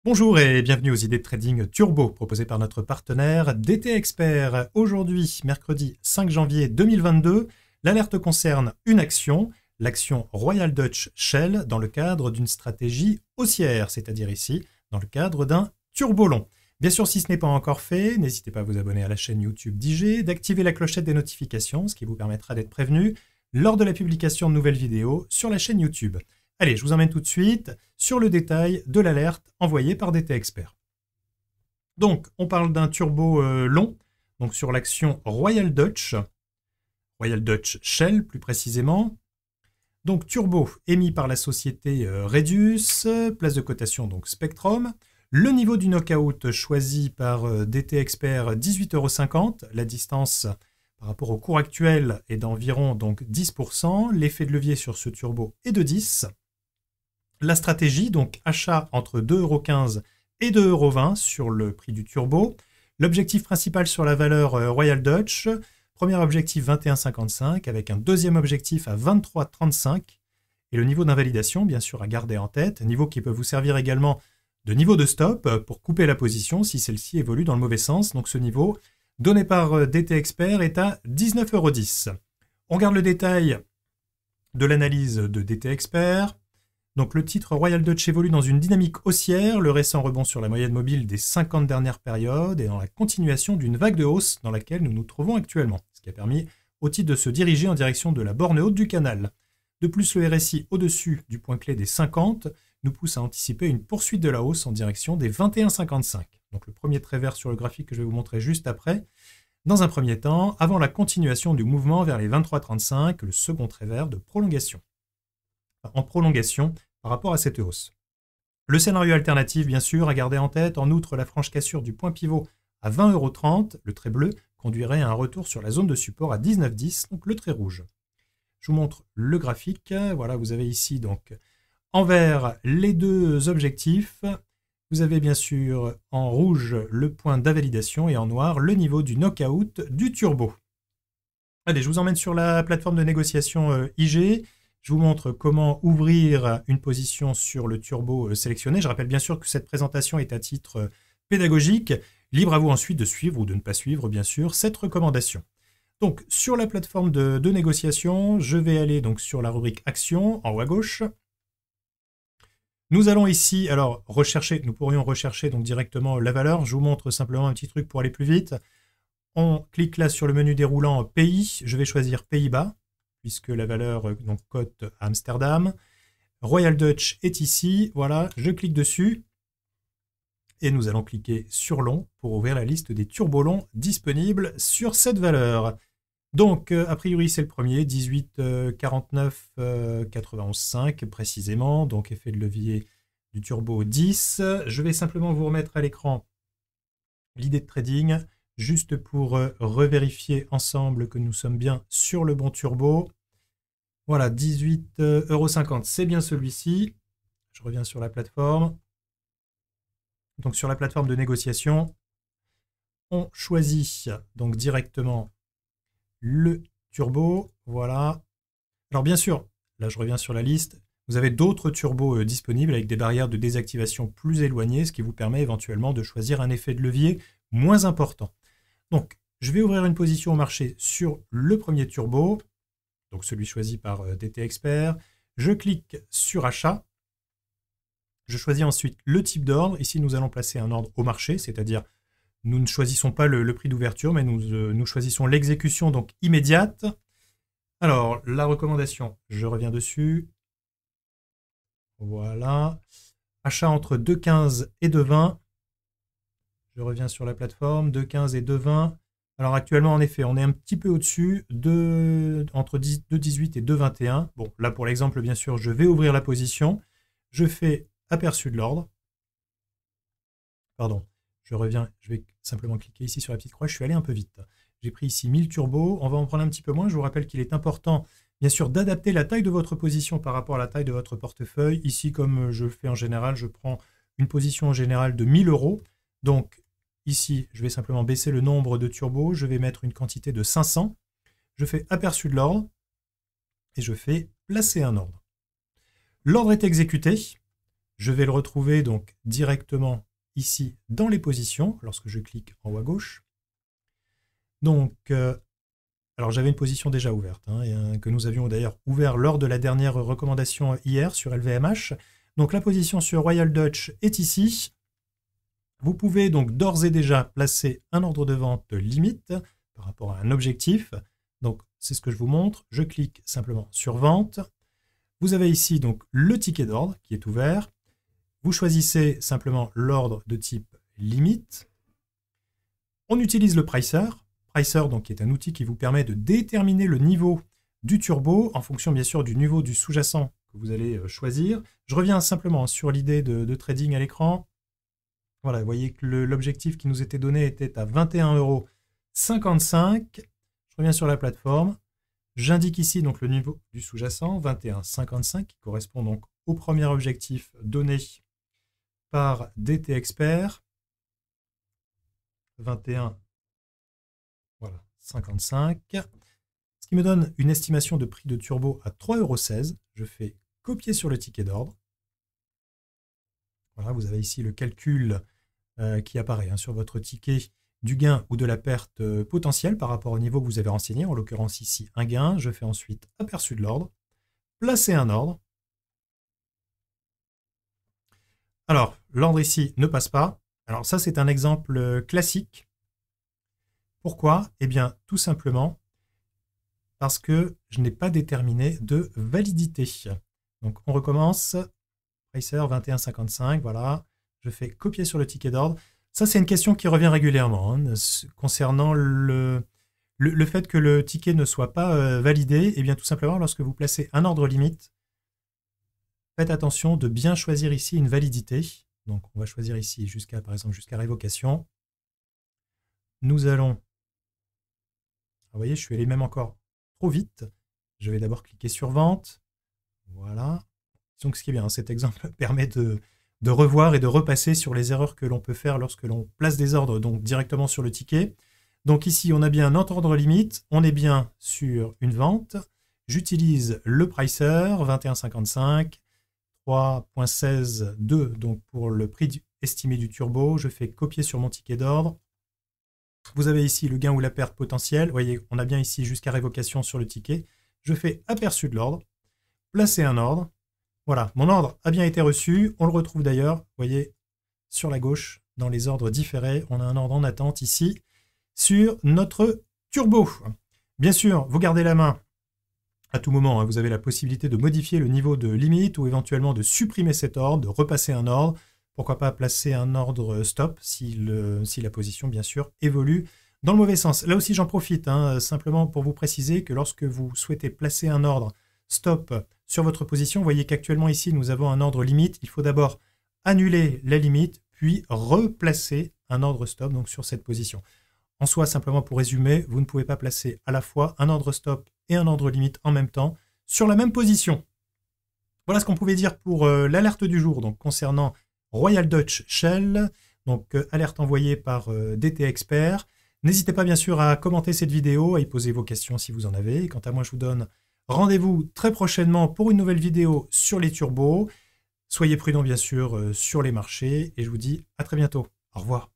Bonjour et bienvenue aux idées de trading turbo proposées par notre partenaire DT Expert. Aujourd'hui, mercredi 5 janvier 2022, l'alerte concerne une action, l'action Royal Dutch Shell dans le cadre d'une stratégie haussière, c'est-à-dire ici dans le cadre d'un turbo long. Bien sûr, si ce n'est pas encore fait, n'hésitez pas à vous abonner à la chaîne YouTube d'IG, d'activer la clochette des notifications, ce qui vous permettra d'être prévenu lors de la publication de nouvelles vidéos sur la chaîne YouTube. Allez, je vous emmène tout de suite sur le détail de l'alerte envoyée par DT Expert. Donc, on parle d'un turbo long, donc sur l'action Royal Dutch Shell plus précisément. Donc, turbo émis par la société Redius, place de cotation donc Spectrum. Le niveau du knockout choisi par DT Expert, 18,50 €. La distance par rapport au cours actuel est d'environ donc 10%. L'effet de levier sur ce turbo est de 10. La stratégie, donc achat entre 2,15 € et 2,20 € sur le prix du turbo. L'objectif principal sur la valeur Royal Dutch. Premier objectif 21,55 avec un deuxième objectif à 23,35. Et le niveau d'invalidation, bien sûr, à garder en tête. Niveau qui peut vous servir également de niveau de stop pour couper la position si celle-ci évolue dans le mauvais sens. Donc ce niveau donné par DT Expert est à 19,10 €. On regarde le détail de l'analyse de DT Expert. Donc le titre Royal Dutch évolue dans une dynamique haussière, le récent rebond sur la moyenne mobile des 50 dernières périodes et dans la continuation d'une vague de hausse dans laquelle nous nous trouvons actuellement, ce qui a permis au titre de se diriger en direction de la borne haute du canal. De plus, le RSI au-dessus du point clé des 50 nous pousse à anticiper une poursuite de la hausse en direction des 21,55. Donc le premier trait vert sur le graphique que je vais vous montrer juste après. Dans un premier temps, avant la continuation du mouvement vers les 23,35, le second trait vert de prolongation. En prolongation par rapport à cette hausse. Le scénario alternatif, bien sûr, à garder en tête, en outre la franche cassure du point pivot à 20,30 €, le trait bleu conduirait à un retour sur la zone de support à 19,10 €, donc le trait rouge. Je vous montre le graphique. Voilà, vous avez ici donc en vert les deux objectifs. Vous avez bien sûr en rouge le point d'invalidation et en noir le niveau du knockout du turbo. Allez, je vous emmène sur la plateforme de négociation IG. Je vous montre comment ouvrir une position sur le turbo sélectionné. Je rappelle bien sûr que cette présentation est à titre pédagogique. Libre à vous ensuite de suivre ou de ne pas suivre, bien sûr, cette recommandation. Donc, sur la plateforme de négociation, je vais aller donc sur la rubrique Action, en haut à gauche. Nous allons ici, alors, rechercher, nous pourrions rechercher donc directement la valeur. Je vous montre simplement un petit truc pour aller plus vite. On clique là sur le menu déroulant Pays. Je vais choisir Pays-Bas, puisque la valeur donc cote à Amsterdam. Royal Dutch est ici, voilà, je clique dessus et nous allons cliquer sur long pour ouvrir la liste des turbolongs disponibles sur cette valeur. Donc, a priori, c'est le premier, 18,49,91,5 précisément, donc effet de levier du turbo 10. Je vais simplement vous remettre à l'écran l'idée de trading, juste pour revérifier ensemble que nous sommes bien sur le bon turbo. Voilà, 18,50 €, c'est bien celui-ci. Je reviens sur la plateforme. Donc sur la plateforme de négociation, on choisit donc directement le turbo. Voilà. Alors bien sûr, là je reviens sur la liste. Vous avez d'autres turbos disponibles avec des barrières de désactivation plus éloignées, ce qui vous permet éventuellement de choisir un effet de levier moins important. Donc, je vais ouvrir une position au marché sur le premier turbo, donc celui choisi par DT Expert. Je clique sur achat. Je choisis ensuite le type d'ordre. Ici, nous allons placer un ordre au marché, c'est-à-dire nous ne choisissons pas le prix d'ouverture, mais nous choisissons l'exécution donc immédiate. Alors, la recommandation, je reviens dessus. Voilà. Achat entre 2,15 et 2,20. Je reviens sur la plateforme, 2,15 et 2,20. Alors actuellement, en effet, on est un petit peu au-dessus, entre 2,18 et 2,21. Bon, là pour l'exemple, bien sûr, je vais ouvrir la position. Je fais aperçu de l'ordre. Pardon, je reviens, je vais simplement cliquer ici sur la petite croix. Je suis allé un peu vite. J'ai pris ici 1000 turbos. On va en prendre un petit peu moins. Je vous rappelle qu'il est important, bien sûr, d'adapter la taille de votre position par rapport à la taille de votre portefeuille. Ici, comme je le fais en général, je prends une position en général de 1000 €. Donc, ici, je vais simplement baisser le nombre de turbos. Je vais mettre une quantité de 500. Je fais aperçu de l'ordre et je fais placer un ordre. L'ordre est exécuté. Je vais le retrouver donc directement ici dans les positions, lorsque je clique en haut à gauche. Donc, alors j'avais une position déjà ouverte, hein, que nous avions d'ailleurs ouvert lors de la dernière recommandation hier sur LVMH. Donc la position sur Royal Dutch est ici. Vous pouvez donc d'ores et déjà placer un ordre de vente limite par rapport à un objectif. Donc c'est ce que je vous montre. Je clique simplement sur vente. Vous avez ici donc le ticket d'ordre qui est ouvert. Vous choisissez simplement l'ordre de type limite. On utilise le pricer. Pricer donc, qui est un outil qui vous permet de déterminer le niveau du turbo en fonction bien sûr du niveau du sous-jacent que vous allez choisir. Je reviens simplement sur l'idée de trading à l'écran. Voilà, vous voyez que l'objectif qui nous était donné était à 21,55 €. Je reviens sur la plateforme. J'indique ici donc le niveau du sous-jacent, 21,55, qui correspond donc au premier objectif donné par DT Expert. 21, voilà, 55. Ce qui me donne une estimation de prix de turbo à 3,16 €. Je fais copier sur le ticket d'ordre. Voilà, vous avez ici le calcul qui apparaît sur votre ticket du gain ou de la perte potentielle par rapport au niveau que vous avez renseigné. En l'occurrence ici, un gain. Je fais ensuite aperçu de l'ordre. Placer un ordre. Alors, l'ordre ici ne passe pas. Alors ça, c'est un exemple classique. Pourquoi? Eh bien, tout simplement parce que je n'ai pas déterminé de validité. Donc, on recommence. Pricer 21,55, voilà. Je fais copier sur le ticket d'ordre. Ça, c'est une question qui revient régulièrement concernant le fait que le ticket ne soit pas validé. Eh bien, tout simplement, lorsque vous placez un ordre limite, faites attention de bien choisir ici une validité. Donc, on va choisir ici jusqu'à, par exemple, jusqu'à révocation. Nous allons... Vous voyez, je suis allé même encore trop vite. Je vais d'abord cliquer sur vente. Voilà. Donc, ce qui est bien, cet exemple permet de revoir et de repasser sur les erreurs que l'on peut faire lorsque l'on place des ordres donc directement sur le ticket. Donc ici, on a bien notre ordre limite, on est bien sur une vente. J'utilise le pricer, 21,55, 3,16,2 donc pour le prix estimé du turbo. Je fais copier sur mon ticket d'ordre. Vous avez ici le gain ou la perte potentielle. Vous voyez, on a bien ici jusqu'à révocation sur le ticket. Je fais aperçu de l'ordre, placer un ordre. Voilà, mon ordre a bien été reçu. On le retrouve d'ailleurs, vous voyez, sur la gauche, dans les ordres différés. On a un ordre en attente ici sur notre turbo. Bien sûr, vous gardez la main à tout moment. Vous avez la possibilité de modifier le niveau de limite ou éventuellement de supprimer cet ordre, de repasser un ordre. Pourquoi pas placer un ordre stop si la position, bien sûr, évolue dans le mauvais sens. Là aussi, j'en profite simplement pour vous préciser que lorsque vous souhaitez placer un ordre stop sur votre position, vous voyez qu'actuellement ici, nous avons un ordre limite. Il faut d'abord annuler la limite, puis replacer un ordre stop donc sur cette position. En soi, simplement pour résumer, vous ne pouvez pas placer à la fois un ordre stop et un ordre limite en même temps sur la même position. Voilà ce qu'on pouvait dire pour l'alerte du jour donc concernant Royal Dutch Shell, donc alerte envoyée par DT Expert. N'hésitez pas bien sûr à commenter cette vidéo, à y poser vos questions si vous en avez. Quant à moi, je vous donne rendez-vous très prochainement pour une nouvelle vidéo sur les turbos. Soyez prudents bien sûr sur les marchés et je vous dis à très bientôt. Au revoir.